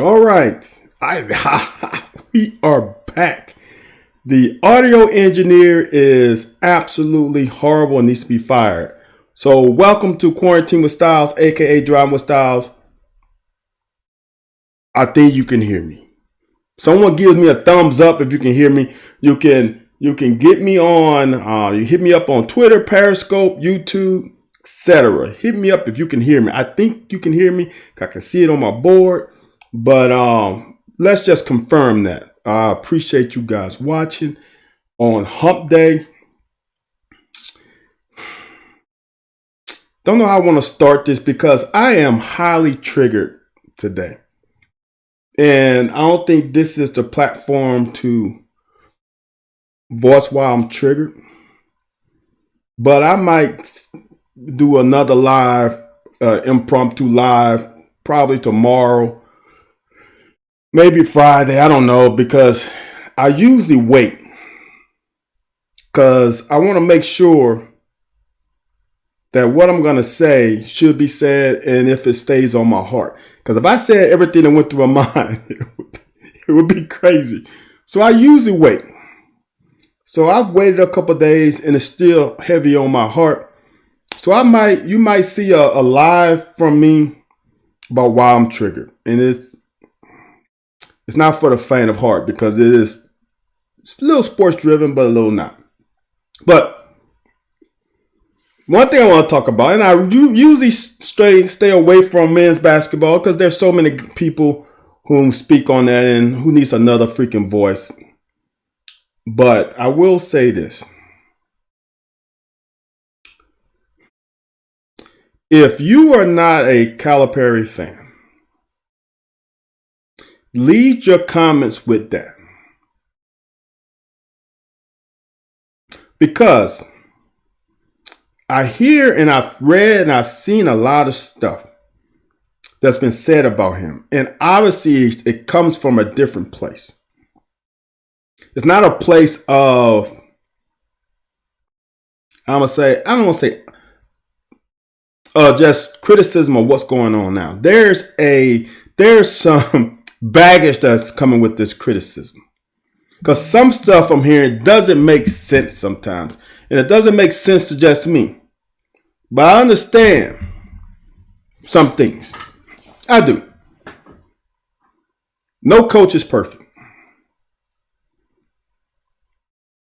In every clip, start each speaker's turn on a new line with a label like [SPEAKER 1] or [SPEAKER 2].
[SPEAKER 1] All right. We are back. The audio engineer is absolutely horrible and needs to be fired. So welcome to Quarantine with Styles, aka Driving with Styles. I think you can hear me. Someone gives me a thumbs up if you can hear me. You can get me on, you hit me up on Twitter, Periscope, YouTube, etc. Hit me up if you can hear me. I think you can hear me. I can see it on my board. But let's just confirm that. I appreciate you guys watching on Hump Day. Don't know how I want to start this because I am highly triggered today. And I don't think this is the platform to voice why I'm triggered. But I might do another live, impromptu live, probably tomorrow. Maybe Friday, I don't know, because I usually wait because I want to make sure that what I'm going to say should be said and if it stays on my heart. Because if I said everything that went through my mind, it would be crazy. So I usually wait. So I've waited a couple of days and it's still heavy on my heart. So you might see a live from me about why I'm triggered. And it's not for the faint of heart because it's a little sports driven, but a little not. But one thing I want to talk about, and I usually stay away from men's basketball because there's so many people who speak on that and who needs another freaking voice. But I will say this. If you are not a Calipari fan, lead your comments with that. Because I hear and I've read and I've seen a lot of stuff that's been said about him. And obviously it comes from a different place. It's not a place of, I don't want to say just criticism of what's going on now. There's some baggage that's coming with this criticism. Because some stuff I'm hearing doesn't make sense sometimes. And it doesn't make sense to just me. But I understand some things. I do. No coach is perfect.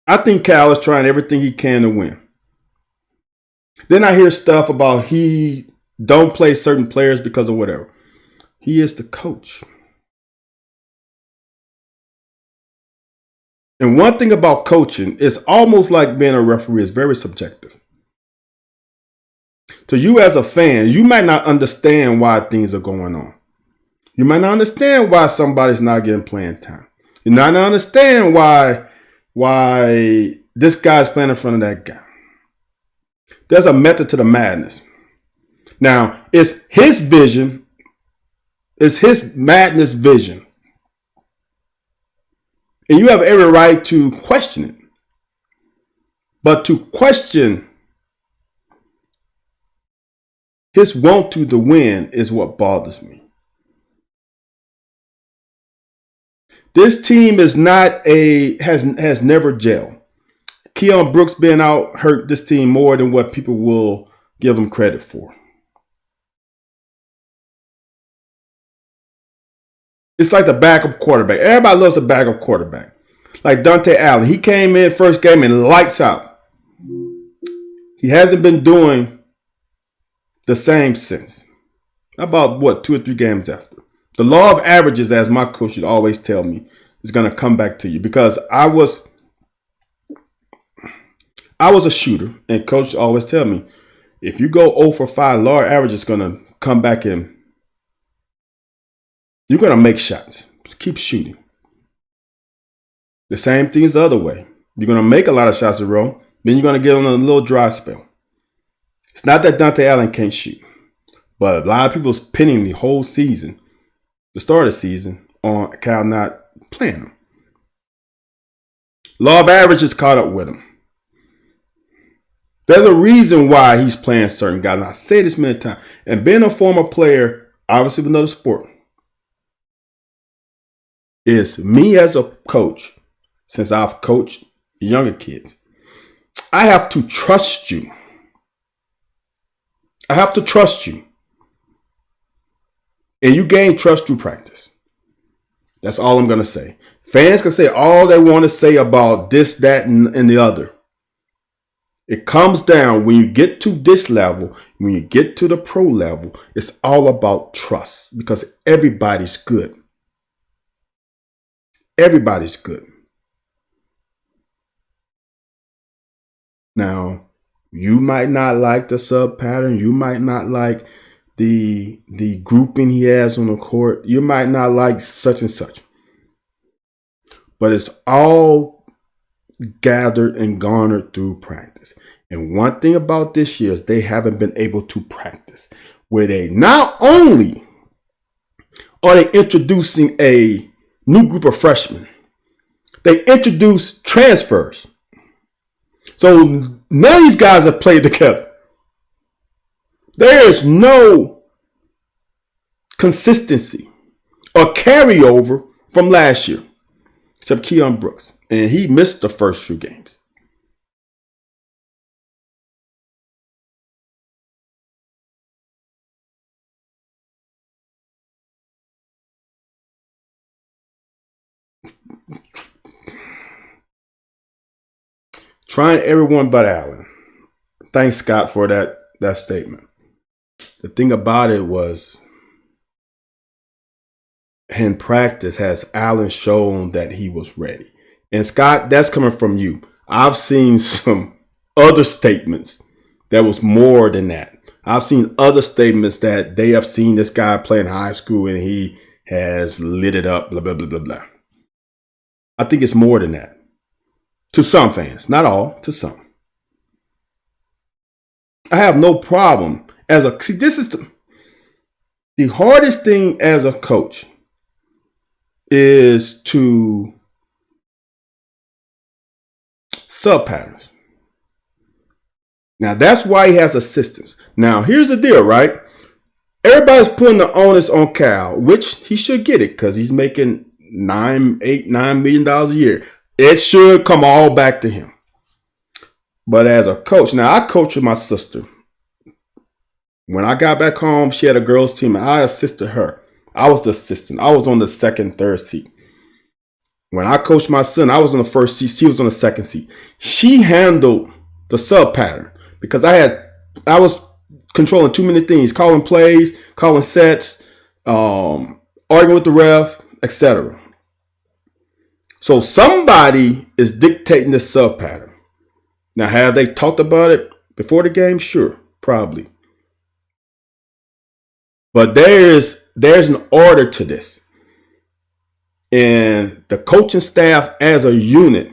[SPEAKER 1] I think Cal is trying everything he can to win. Then I hear stuff about he don't play certain players because of whatever. He is the coach. And one thing about coaching is almost like being a referee is very subjective. So you as a fan, you might not understand why things are going on. You might not understand why somebody's not getting playing time. You might not understand why this guy's playing in front of that guy. There's a method to the madness. Now, it's his vision. It's his madness vision. And you have every right to question it. But to question his want to the win is what bothers me. This team is not has never gelled. Keon Brooks being out hurt this team more than what people will give him credit for. It's like the backup quarterback. Everybody loves the backup quarterback. Like Dante Allen. He came in first game and lights out. He hasn't been doing the same since. About 2 or 3 games after. The law of averages, as my coach would always tell me, is going to come back to you. Because I was a shooter. And coach always tell me, if you go 0 for 5, law of average is going to come back in. You're going to make shots. Just keep shooting. The same thing is the other way. You're going to make a lot of shots in a row. Then you're going to get on a little dry spell. It's not that Dante Allen can't shoot. But a lot of people's pinning the whole season, the start of the season, on Cal not playing him. Law of averages caught up with him. There's a reason why he's playing certain guys. And I say this many times. And being a former player, obviously with another sport, is me as a coach, since I've coached younger kids, I have to trust you. I have to trust you. And you gain trust through practice. That's all I'm going to say. Fans can say all they want to say about this, that, and the other. It comes down when you get to this level, when you get to the pro level, it's all about trust because everybody's good. Everybody's good. Now, you might not like the sub pattern. You might not like the grouping he has on the court. You might not like such and such. But it's all gathered and garnered through practice. And one thing about this year is they haven't been able to practice, where they not only are they introducing a new group of freshmen, they introduce transfers. So none of these guys have played together. There is no consistency or carryover from last year, except Keon Brooks. And he missed the first few games. Trying everyone but Allen. Thanks, Scott, for that statement. The thing about it was, in practice, has Allen shown that he was ready? And Scott, that's coming from you. I've seen some other statements that was more than that. I've seen other statements that they have seen this guy play in high school and he has lit it up, blah, blah, blah, blah, blah. I think it's more than that. To some fans, not all, to some. I have no problem this is the hardest thing as a coach is to sub patterns. Now that's why he has assistants. Now here's the deal, right? Everybody's putting the onus on Cal, which he should get it because he's making $9 million a year. It should come all back to him. But as a coach, now I coach with my sister. When I got back home, she had a girls' team and I assisted her. I was the assistant. I was on the second, third seat. When I coached my son, I was on the first seat. She was on the second seat. She handled the sub pattern because I was controlling too many things, calling plays, calling sets, arguing with the ref, etc. So somebody is dictating the sub pattern. Now, have they talked about it before the game? Sure, probably. But there's an order to this. And the coaching staff as a unit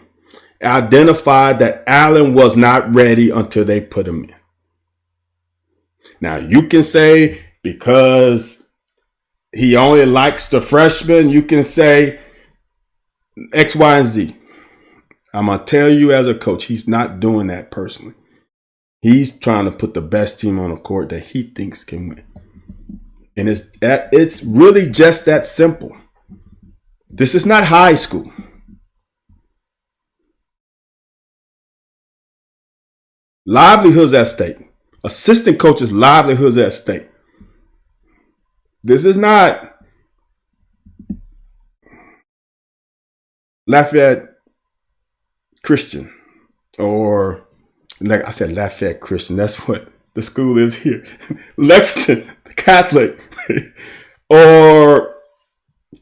[SPEAKER 1] identified that Allen was not ready until they put him in. Now, you can say because he only likes the freshmen, you can say X, Y, and Z. I'm going to tell you as a coach, he's not doing that personally. He's trying to put the best team on the court that he thinks can win. And it's really just that simple. This is not high school. Livelihoods at stake. Assistant coaches' livelihoods at stake. This is not Lafayette Christian, or like I said, Lafayette Christian. That's what the school is here. Lexington Catholic, or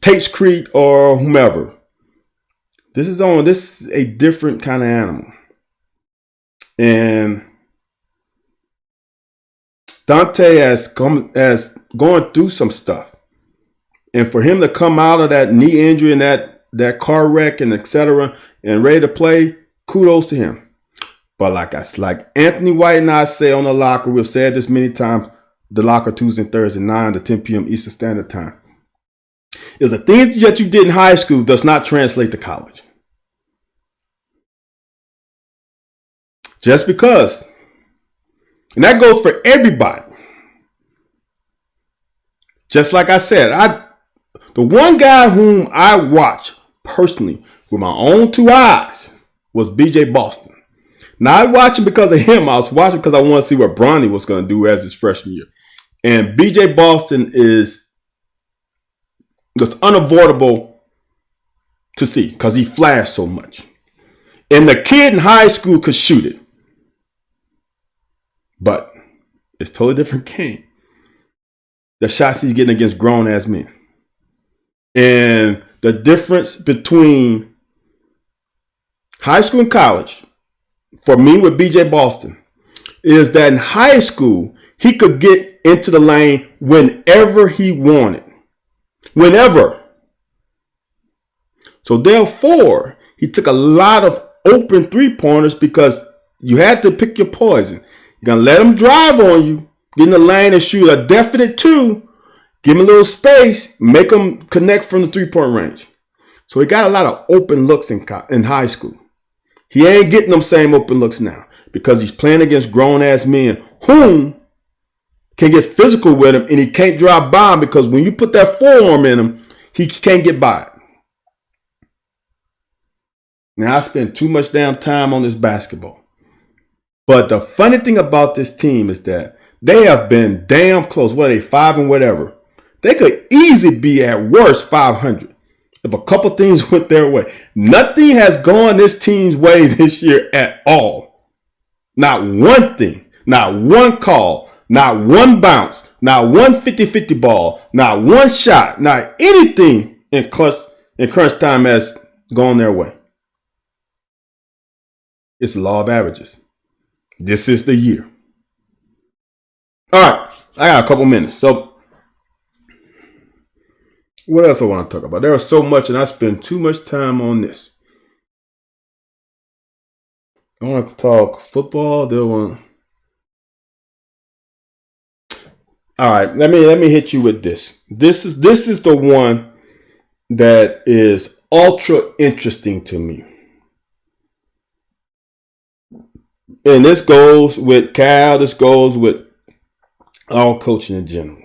[SPEAKER 1] Tate's Creek, or whomever. This is a different kind of animal. And Dante has gone through some stuff. And for him to come out of that knee injury and that car wreck and etc. and ready to play, kudos to him. But like Anthony White and I say on the locker, we've said this many times, the locker Tuesday and Thursday, 9 to 10 p.m. Eastern Standard Time, is the things that you did in high school does not translate to college. Just because. And that goes for everybody. Just like I said, The one guy whom I watched personally with my own two eyes was B.J. Boston. Now, I watched him because of him. I was watching because I want to see what Bronny was going to do as his freshman year. And B.J. Boston is just unavoidable to see because he flashed so much. And the kid in high school could shoot it. But it's a totally different game. The shots he's getting against grown-ass men. And the difference between high school and college, for me with B.J. Boston, is that in high school, he could get into the lane whenever he wanted. Whenever. So therefore, he took a lot of open three-pointers because you had to pick your poison. You're going to let him drive on you, get in the lane and shoot a definite two, give him a little space, make him connect from the three-point range. So he got a lot of open looks in high school. He ain't getting them same open looks now because he's playing against grown-ass men whom can get physical with him, and he can't drive by him because when you put that forearm in him, he can't get by it. Now, I spend too much damn time on this basketball. But the funny thing about this team is that they have been damn close. What are they, 5 and whatever? They could easily be at worst 500 if a couple things went their way. Nothing has gone this team's way this year at all. Not one thing, not one call, not one bounce, not one 50-50 ball, not one shot, not anything in crunch time has gone their way. It's the law of averages. This is the year. All right, I got a couple minutes. So what else I want to talk about? There is so much, and I spend too much time on this. I want to talk football. All right, let me hit you with this. This is the one that is ultra interesting to me. And this goes with Cal, this goes with all coaching in general.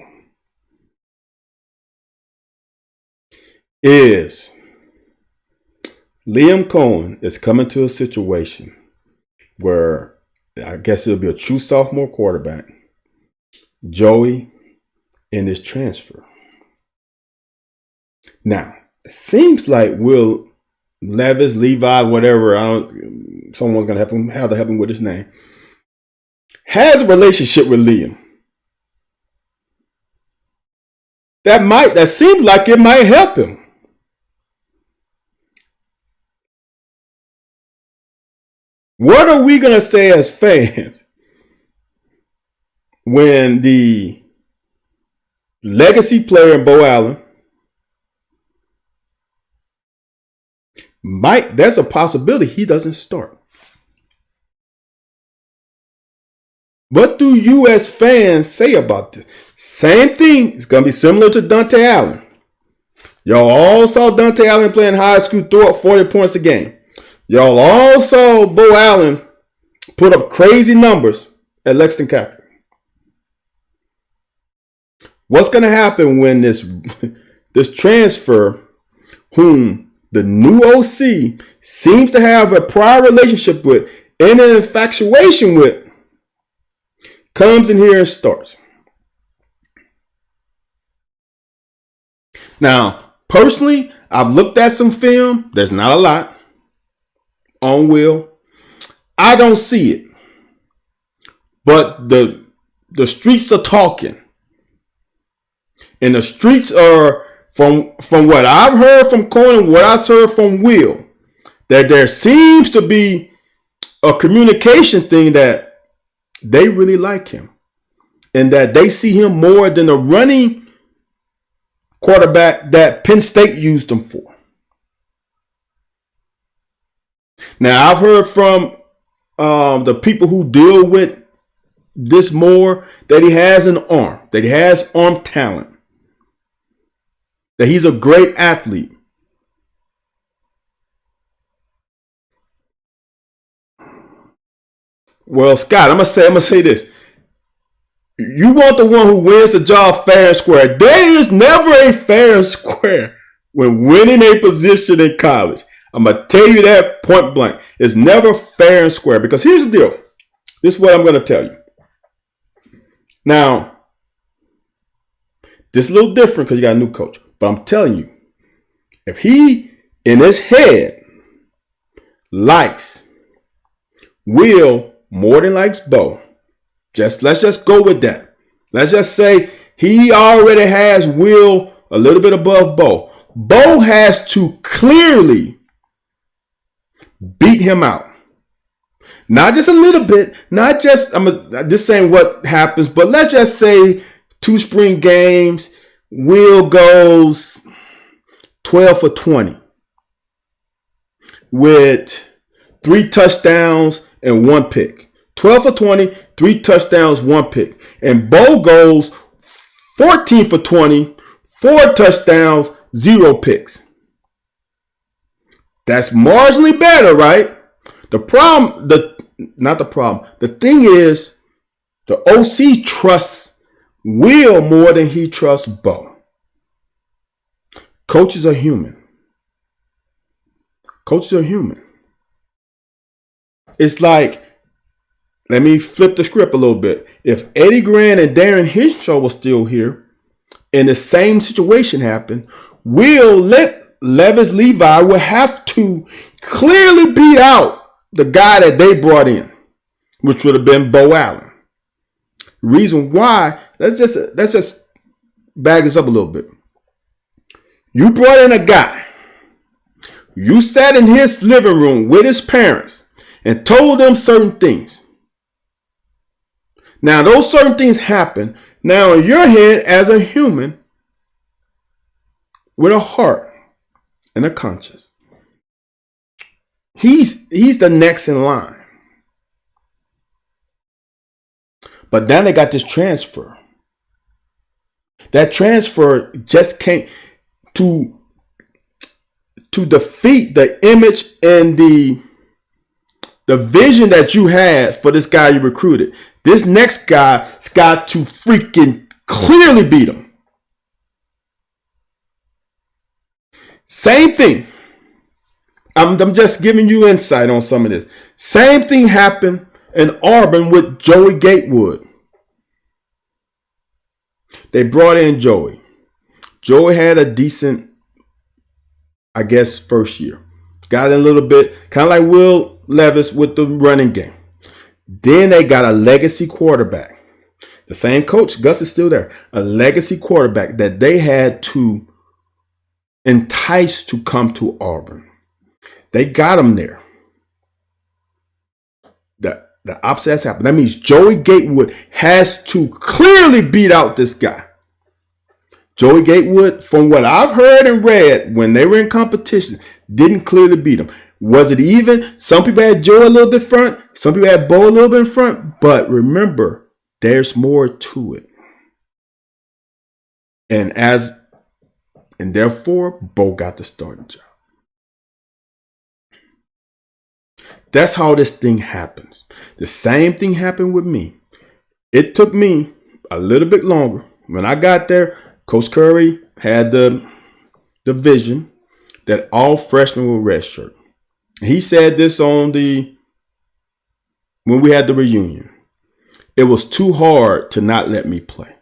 [SPEAKER 1] Is Liam Cohen is coming to a situation where I guess it'll be a true sophomore quarterback, Joey, in his transfer. Now, it seems like Will Levis, Levi, whatever, someone's going to help him with his name, has a relationship with Liam. That seems like it might help him. What are we going to say as fans when the legacy player Bo Allen there's a possibility he doesn't start? What do you as fans say about this? Same thing. It's going to be similar to Dante Allen. Y'all all saw Dante Allen playing high school throw up 40 points a game. Y'all all saw Bo Allen put up crazy numbers at Lexington Catholic. What's going to happen when this transfer, whom the new OC seems to have a prior relationship with and an infatuation with, comes in here and starts? Now, personally, I've looked at some film. There's not a lot on Will. I don't see it. But the streets are talking. And the streets are, from what I've heard from Cohen, what I've heard from Will, that there seems to be a communication thing that they really like him. And that they see him more than the running quarterback that Penn State used him for. Now, I've heard from the people who deal with this more that he has an arm, that he has arm talent, that he's a great athlete. Well, Scott, I'm gonna say this. You want the one who wins the job fair and square. There is never a fair and square when winning a position in college. I'm going to tell you that point blank. It's never fair and square, because here's the deal. This is what I'm going to tell you. Now, this is a little different because you got a new coach. But I'm telling you, if he in his head likes Will more than likes Bo, let's just go with that. Let's just say he already has Will a little bit above Bo. Bo has to clearly beat him out. Not just a little bit, not just, I'm just saying what happens, but let's just say 2 spring games, Will goes 12 for 20 with 3 touchdowns and 1 pick. 12 for 20, 3 touchdowns, 1 pick. And Bo goes 14 for 20, 4 touchdowns, 0 picks. That's marginally better, right? The thing is, the OC trusts Will more than he trusts Bo. Coaches are human. It's like, let me flip the script a little bit. If Eddie Grant and Darren Hinshaw were still here and the same situation happened, Levis Levi would have to clearly beat out the guy that they brought in, which would have been Bo Allen. Reason why, let's just bag this up a little bit. You brought in a guy. You sat in his living room with his parents and told them certain things. Now, those certain things happen. Now, in your head as a human with a heart and a conscience, he's the next in line. But then they got this transfer. That transfer just can't to defeat the image and the vision that you had for this guy you recruited. This next guy's got to freaking clearly beat him. Same thing. I'm just giving you insight on some of this. Same thing happened in Auburn with Joey Gatewood. They brought in Joey. Joey had a decent, I guess, first year. Got in a little bit, kind of like Will Levis with the running game. Then they got a legacy quarterback. The same coach, Gus, is still there. A legacy quarterback that they had to entice to come to Auburn. They got him there. The opposite has happened. That means Joey Gatewood has to clearly beat out this guy. Joey Gatewood, from what I've heard and read, when they were in competition, didn't clearly beat him. Was it even? Some people had Joey a little bit front. Some people had Bo a little bit in front. But remember, there's more to it. And therefore, Bo got the starting job. That's how this thing happens. The same thing happened with me. It took me a little bit longer. When I got there, Coach Curry had the vision that all freshmen will redshirt. He said this when we had the reunion. It was too hard to not let me play.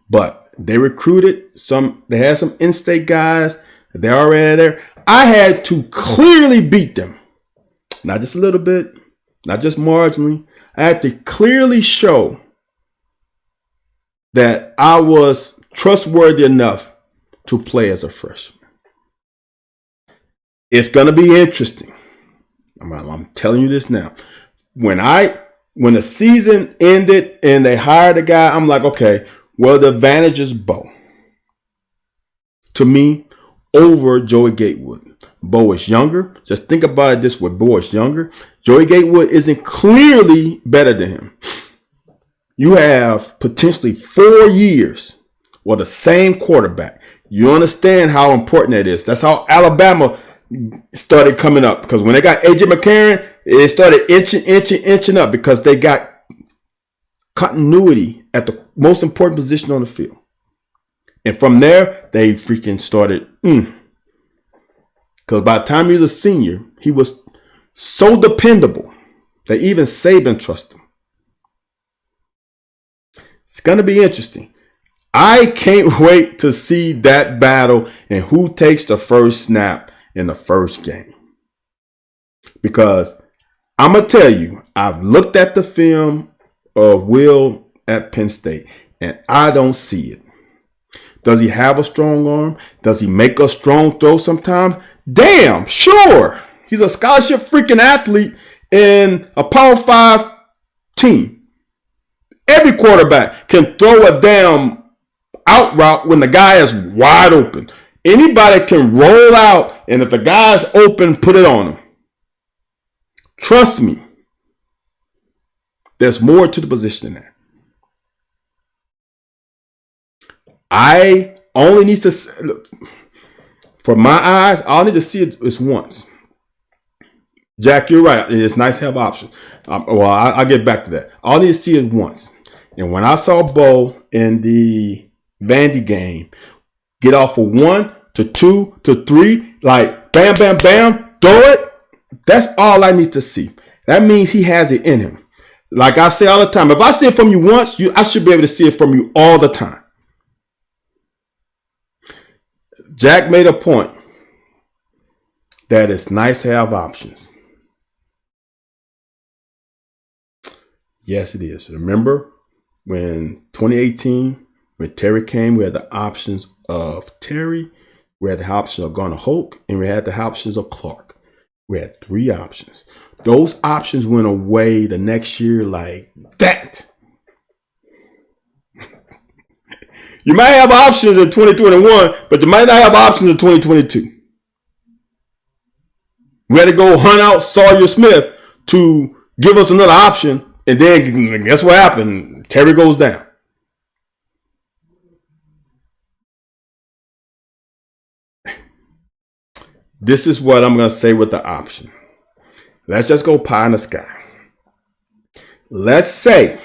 [SPEAKER 1] But they recruited they had some in-state guys. They're already there. I had to clearly beat them. Not just a little bit, not just marginally. I had to clearly show that I was trustworthy enough to play as a freshman. It's going to be interesting. I'm telling you this now. When the season ended and they hired a guy, I'm like, okay, well, the advantage is Bo. To me, over Joey Gatewood. Bo is younger. Just think about it this way. Bo is younger. Joey Gatewood isn't clearly better than him. You have potentially 4 years with the same quarterback. You understand how important that is. That's how Alabama started coming up. Because when they got A.J. McCarron, it started inching up because they got continuity at the most important position on the field. And from there, they freaking started. Because by the time he was a senior, he was so dependable that even Saban trusted him. It's going to be interesting. I can't wait to see that battle and who takes the first snap in the first game. Because I'm going to tell you, I've looked at the film of Will at Penn State, and I don't see it. Does he have a strong arm? Does he make a strong throw sometimes? Damn, sure. He's a scholarship freaking athlete in a Power 5 team. Every quarterback can throw a damn out route when the guy is wide open. Anybody can roll out, and if the guy's open, put it on him. Trust me. There's more to the position than that. I only need to look. For my eyes, I'll need to see it once. Jack, you're right. It's nice to have options. I'll get back to that. I'll need to see it once. And when I saw Bo in the Vandy game get off of 1 to 2 to 3, like bam, bam, bam, throw it, that's all I need to see. That means he has it in him. Like I say all the time, if I see it from you once, I should be able to see it from you all the time. Jack made a point that it's nice to have options. Yes, it is. Remember when 2018, when Terry came, we had the options of Terry, we had the option of Garner Hoke, and we had the options of Clark. We had 3 options. Those options went away the next year like that. You might have options in 2021, but you might not have options in 2022. We had to go hunt out Sawyer Smith to give us another option, and then guess what happened? Terry goes down. This is what I'm going to say with the option. Let's just go pie in the sky. Let's say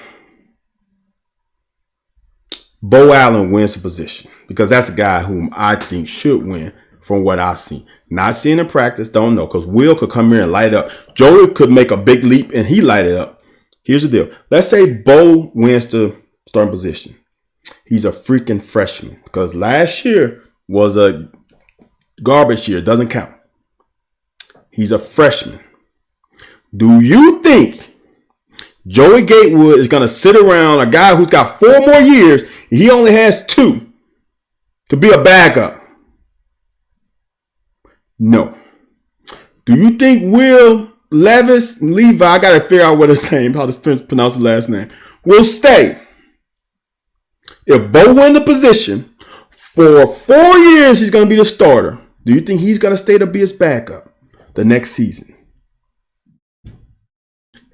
[SPEAKER 1] Bo Allen wins the position, because that's a guy whom I think should win from what I've seen. Not seeing in practice, don't know, because Will could come here and light up. Joey could make a big leap and he light it up. Here's the deal. Let's say Bo wins the starting position. He's a freaking freshman, because last year was a garbage year. Doesn't count. He's a freshman. Do you think Joey Gatewood is going to sit around a guy who's got 4 more years, and he only has 2, to be a backup? No. Do you think Will Levi, I got to figure out what his name, how to pronounce his last name, will stay? If Bo win the position, for 4 years he's going to be the starter. Do you think he's going to stay to be his backup the next season?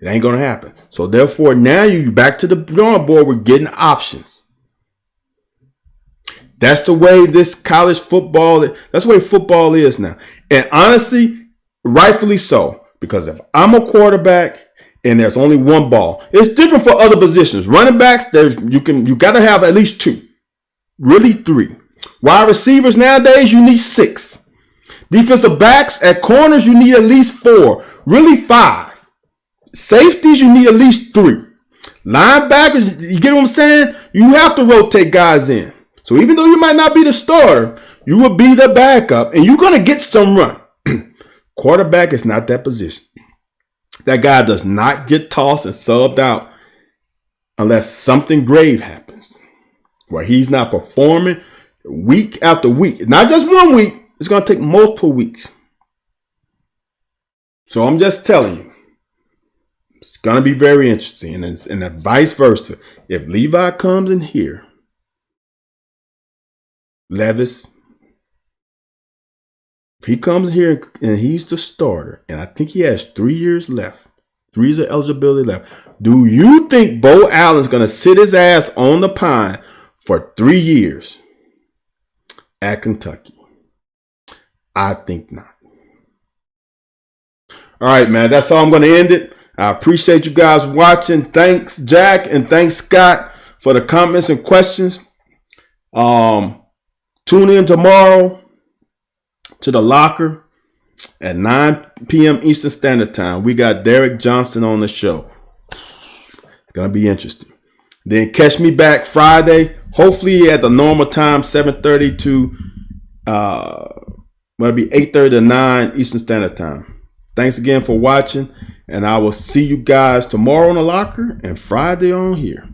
[SPEAKER 1] It ain't going to happen. So therefore, now you back to the drawing board. We're getting options. That's the way this college football, that's the way football is now. And honestly, rightfully so. Because if I'm a quarterback and there's only 1 ball, it's different for other positions. Running backs, you got to have at least 2. Really 3. Wide receivers nowadays, you need 6. Defensive backs at corners, you need at least 4. Really 5. Safeties, you need at least 3. Linebackers, you get what I'm saying? You have to rotate guys in. So even though you might not be the starter, you will be the backup, and you're going to get some run. Quarterback is not that position. That guy does not get tossed and subbed out unless something grave happens, where he's not performing week after week. Not just 1 week. It's going to take multiple weeks. So I'm just telling you, it's going to be very interesting. And vice versa. If Levi comes in here, Levis, if he comes here and he's the starter, and I think he has 3 years left, 3 years of eligibility left, do you think Bo Allen's going to sit his ass on the pine for 3 years at Kentucky? I think not. All right, man. That's how I'm going to end it. I appreciate you guys watching. Thanks, Jack, and thanks, Scott, for the comments and questions. Tune in tomorrow to The Locker at 9 p.m. Eastern Standard Time. We got Derek Johnson on the show. It's going to be interesting. Then catch me back Friday, hopefully at the normal time, 7:30 to it'll be 8:30 to 9 Eastern Standard Time. Thanks again for watching, and I will see you guys tomorrow on The Locker and Friday on here.